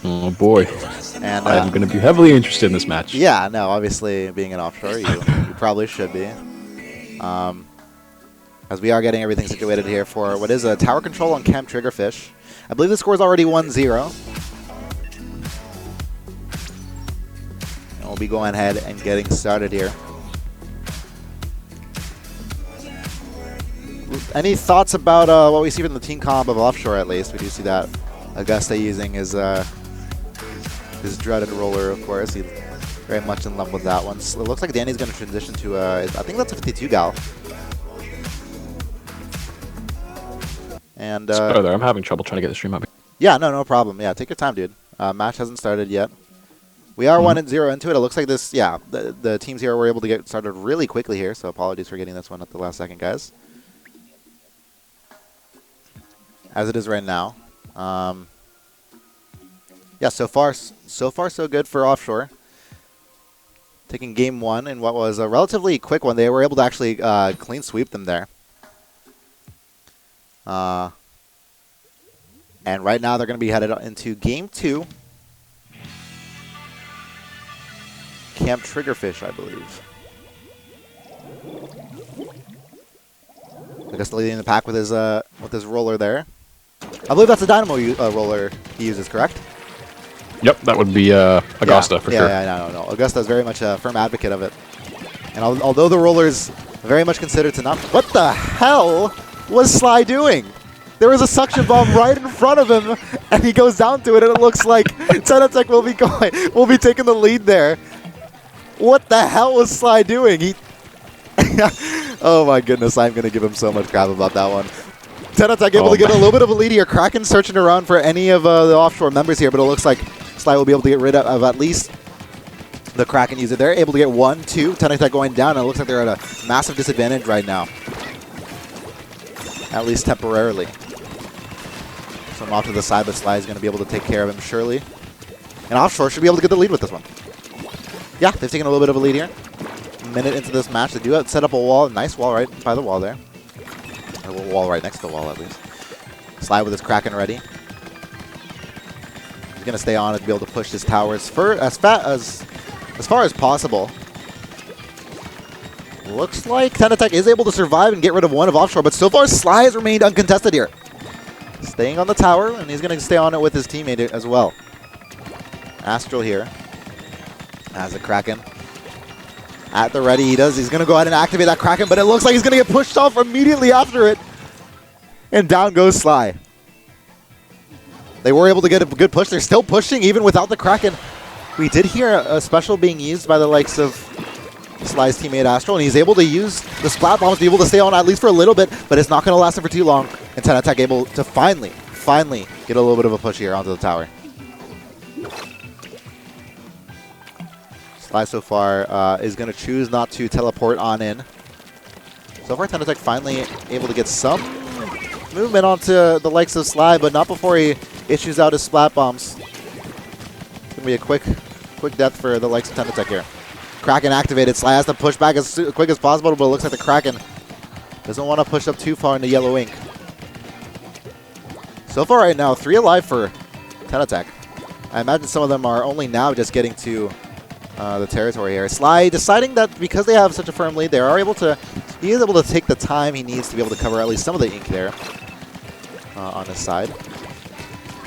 Oh boy. And I'm going to be heavily interested in this match. yeah, no, obviously being an offshore, you probably should be. As we are getting everything situated here for what is a tower control on Camp Triggerfish. I believe the score is already 1-0. And we'll be going ahead and getting started here. Any thoughts about what we see from the team comp of Offshore, at least? We do see that Augusta using his dreaded roller, of course. He's very much in love with that one. So it looks like Danny's going to transition to, I think that's a 52 gal. And Sorry there, I'm having trouble trying to get the stream up. yeah, no problem. Yeah, take your time, dude. Match hasn't started yet. We are 1-0 into it. It looks like this, yeah, the teams here were able to get started really quickly here, so apologies for getting this one at the last second, guys. As it is right now. Yeah, so far so good for Offshore. Taking game one in what was a relatively quick one. They were able to actually clean sweep them there. And right now they're going to be headed into game two. Camp Triggerfish, I believe. I guess leading the pack with his roller there. I believe that's a Dynamo roller he uses, correct? Yep, that would be Augusta for sure. Yeah, no. Augusta is very much a firm advocate of it. And although the roller is very much considered to not... What the hell was Sly doing? There was a suction bomb right in front of him, and he goes down to it, and it looks like Tentattack will be taking the lead there. What the hell was Sly doing? He... Oh my goodness, I'm going to give him so much crap about that one. Tentattack able to get a little bit of a lead here. Kraken searching around for any of the Offshore members here, but it looks like Sly will be able to get rid of at least the Kraken user. They're able to get 1, 2. Tentattack going down, and it looks like they're at a massive disadvantage right now. At least temporarily. So I'm off to the side, but Sly is going to be able to take care of him, surely. And Offshore should be able to get the lead with this one. Yeah, they've taken a little bit of a lead here. A minute into this match. They do have set up a wall. Nice wall right by the wall there. A little wall right next to the wall, at least. Sly with his Kraken ready. He's going to stay on and be able to push his towers as far as possible. Looks like Tentattack is able to survive and get rid of one of Offshore, but so far Sly has remained uncontested here. Staying on the tower, and he's going to stay on it with his teammate as well. Astral here as a Kraken. At the ready, he's going to go ahead and activate that Kraken, but it looks like he's going to get pushed off immediately after it. And down goes Sly. They were able to get a good push. They're still pushing even without the Kraken. We did hear a special being used by the likes of Sly's teammate Astral, and he's able to use the Splat Bombs to be able to stay on at least for a little bit, but it's not going to last him for too long. And Tentattack able to finally get a little bit of a push here onto the tower. Sly so far is going to choose not to teleport on in. So far, Tentattack finally able to get some movement onto the likes of Sly, but not before he issues out his Splat Bombs. It's going to be a quick death for the likes of Tentattack here. Kraken activated. Sly has to push back as quick as possible, but it looks like the Kraken doesn't want to push up too far into yellow ink. So far right now, 3 alive for Tentattack. I imagine some of them are only now just getting to the territory here. Sly deciding that because they have such a firm lead, he is able to take the time he needs to be able to cover at least some of the ink there on his side.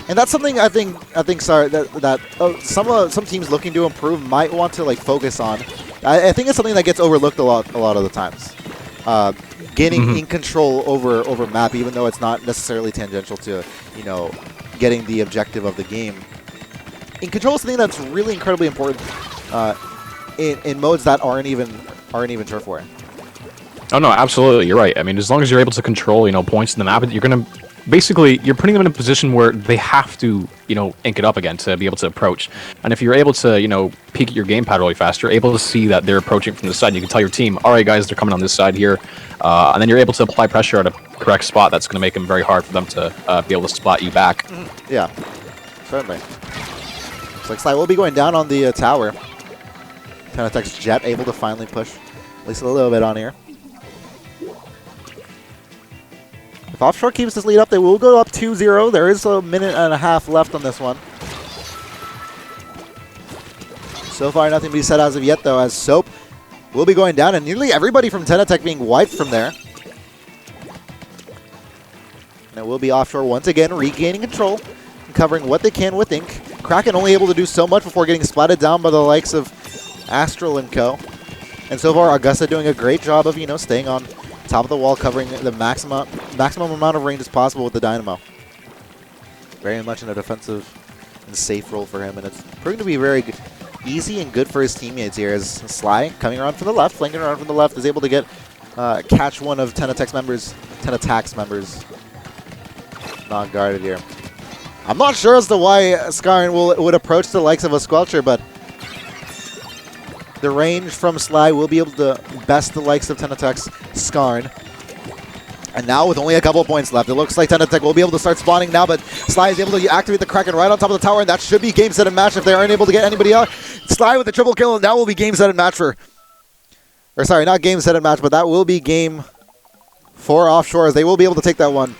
And that's something I think sorry, that some teams looking to improve might want to focus on. I think it's something that gets overlooked a lot of the times. Gaining ink control over map, even though it's not necessarily tangential to getting the objective of the game. Ink control is something that's really incredibly important in modes that aren't even turf war. Oh no, absolutely, you're right. I mean, as long as you're able to control, points in the map, you're gonna you're putting them in a position where they have to, ink it up again to be able to approach. And if you're able to, peek at your gamepad really fast, you're able to see that they're approaching from the side. And you can tell your team, all right, guys, they're coming on this side here, and then you're able to apply pressure at a correct spot. That's going to make them very hard for them to be able to spot you back. Yeah, certainly. Looks like Sly will be going down on the tower. Tentattack's Jet able to finally push at least a little bit on here. If Offshore keeps this lead up, they will go up 2-0. There is a minute and a half left on this one. So far, nothing to be said as of yet, though, as Soap will be going down, and nearly everybody from Tentattack being wiped from there. And it will be Offshore once again regaining control and covering what they can with Ink. Kraken only able to do so much before getting splatted down by the likes of Astral and Co. And so far, Augusta doing a great job of, staying on top of the wall, covering the maximum amount of range as possible with the Dynamo. Very much in a defensive and safe role for him, and it's proving to be very easy and good for his teammates here, as Sly, coming around from the left, flanking around from the left, is able to get catch one of Tentattack's members not guarded here. I'm not sure as to why Skarn would approach the likes of a Squelcher, but the range from Sly will be able to best the likes of Tentattack's Skarn. And now with only a couple of points left, it looks like Tentattack will be able to start spawning now, but Sly is able to activate the Kraken right on top of the tower, and that should be game, set, and match if they aren't able to get anybody out. Sly with the triple kill, and that will be game, set, and match for... Or sorry, not game, set, and match, but that will be game for Offshore, as they will be able to take that one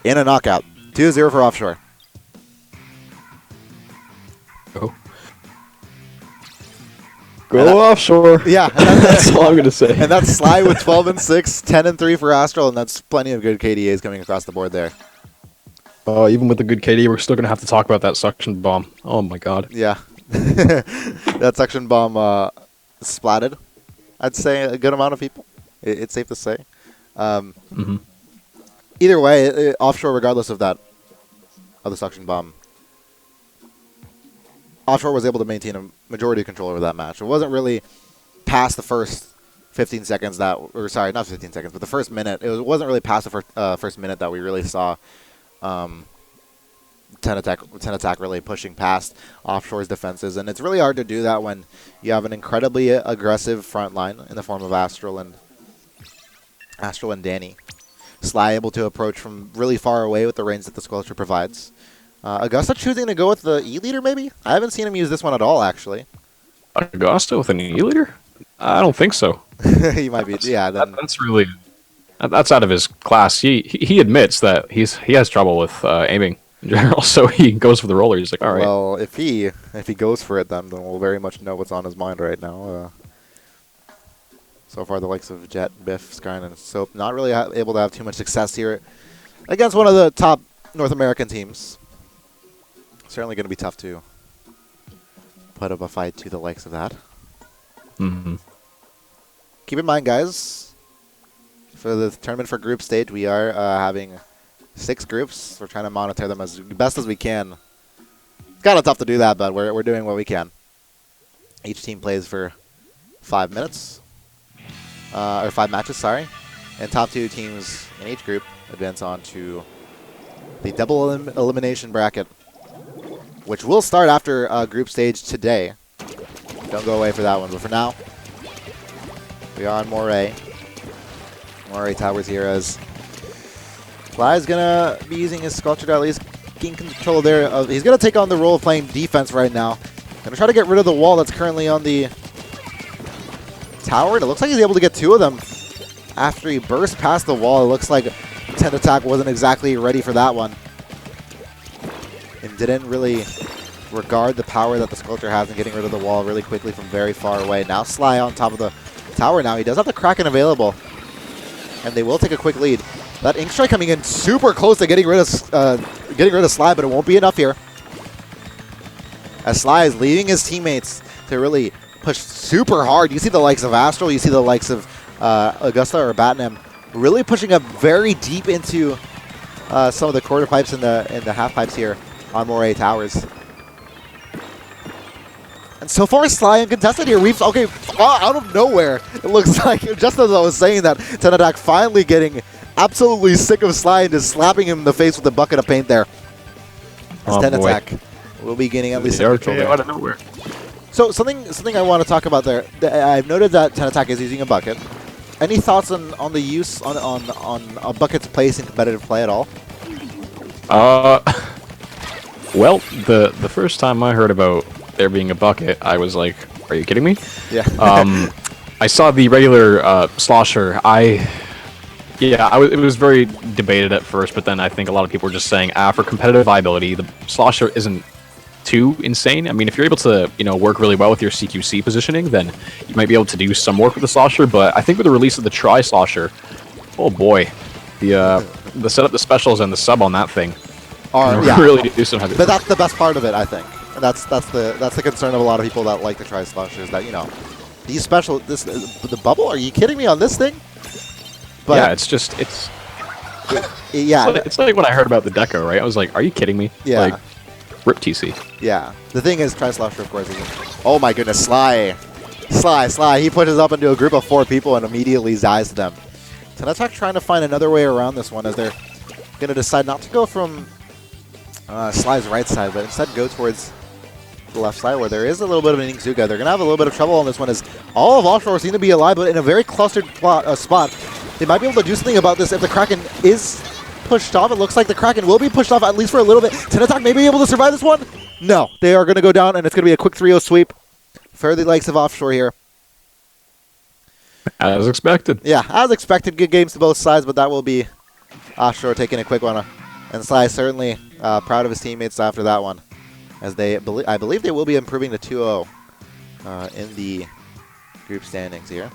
in a knockout. 2-0 for Offshore. Oh. Go Offshore. Yeah. That's all I'm going to say. And that's Sly with 12 and 6, 10 and 3 for Astral, and that's plenty of good KDAs coming across the board there. Even with the good KD, we're still going to have to talk about that suction bomb. Oh my god. Yeah. That suction bomb splatted, I'd say, a good amount of people. It's safe to say. Either way, Offshore, regardless of that, of the suction bomb, Offshore was able to maintain a majority of control over that match. It wasn't really past the first 15 seconds that, or sorry, not 15 seconds, but the first minute. It wasn't really past the first minute that we really saw Tentattack really pushing past Offshore's defenses, and it's really hard to do that when you have an incredibly aggressive front line in the form of Astral and Danny. Sly able to approach from really far away with the range that the Squelcher provides. Augusta choosing to go with the E-Leader, maybe? I haven't seen him use this one at all, actually. Augusta with an E-Leader? I don't think so. He might be, yeah. Then that's really... That's out of his class. He admits that he has trouble with aiming in general, so he goes for the roller. He's like, all right. Well, if he goes for it, then we'll very much know what's on his mind right now. So far, the likes of Jet, Biff, Skarn, and Soap not really able to have too much success here against one of the top North American teams. Certainly going to be tough to put up a fight to the likes of that. Keep in mind, guys, for the tournament for group stage, we are having 6 groups. We're trying to monitor them as best as we can. It's kind of tough to do that, but we're doing what we can. Each team plays for 5 minutes. Or 5 matches, sorry. And top 2 teams in each group advance on to the double elimination bracket, which will start after group stage today. Don't go away for that one, but for now, we are on Moray. Moray Towers here as Fly's going to be using his Sculpture to at least gain control there. He's going to take on the role of playing defense right now. Going to try to get rid of the wall that's currently on the tower, and it looks like he's able to get 2 of them after he burst past the wall. It looks like Tentattack wasn't exactly ready for that one and didn't really regard the power that the Sculpture has in getting rid of the wall really quickly from very far away. Now Sly on top of the tower now. He does have the Kraken available, and they will take a quick lead. That Ink Strike coming in super close to getting rid of Sly, but it won't be enough here, as Sly is leading his teammates to really push super hard. You see the likes of Astral, you see the likes of Augusta or Batnam really pushing up very deep into some of the quarter pipes and the half pipes here on Moray Towers. And so far, Sly uncontested here. Okay, out of nowhere, it looks like, just as I was saying that, Tentattack finally getting absolutely sick of Sly and just slapping him in the face with a bucket of paint there. As Tentattack will be gaining at least some control there. Out of nowhere. So something I want to talk about there. I've noted that Tentattack is using a bucket. Any thoughts on the use on a bucket's place in competitive play at all? Well, the first time I heard about there being a bucket, I was like, "Are you kidding me?" Yeah. I saw the regular slosher. It was very debated at first, but then I think a lot of people were just saying, for competitive viability, the slosher isn't too insane. I mean, if you're able to, work really well with your CQC positioning, then you might be able to do some work with the Slosher. But I think with the release of the Tri-Slosher, oh boy, the setup, the specials, and the sub on that thing are really do some heavy. But that's the best part of it, I think. And that's the concern of a lot of people that like the Tri-Sloshers, that these special the bubble. Are you kidding me on this thing? But yeah, it's yeah. It's like when I heard about the Deco, right? I was like, are you kidding me? Yeah. Like, rip TC. Yeah. The thing is, Tri-Slosher, of course, isn't. Oh my goodness, Sly. He pushes up into a group of 4 people and immediately dies to them. Tentattack trying to find another way around this one, as they're going to decide not to go from Sly's right side, but instead go towards the left side, where there is a little bit of an Inkzuga. They're going to have a little bit of trouble on this one, as all of Offshore seem to be alive, but in a very clustered spot. They might be able to do something about this if the Kraken is pushed off. It looks like the Kraken will be pushed off, at least for a little bit. Tentattack may be able to survive this one. No, they are going to go down, and it's going to be a quick 3-0 sweep for the likes of Offshore here. As expected. Yeah, as expected. Good games to both sides, but that will be Offshore taking a quick one. And Sly certainly proud of his teammates after that one, as I believe they will be improving to 2-0 in the group standings here.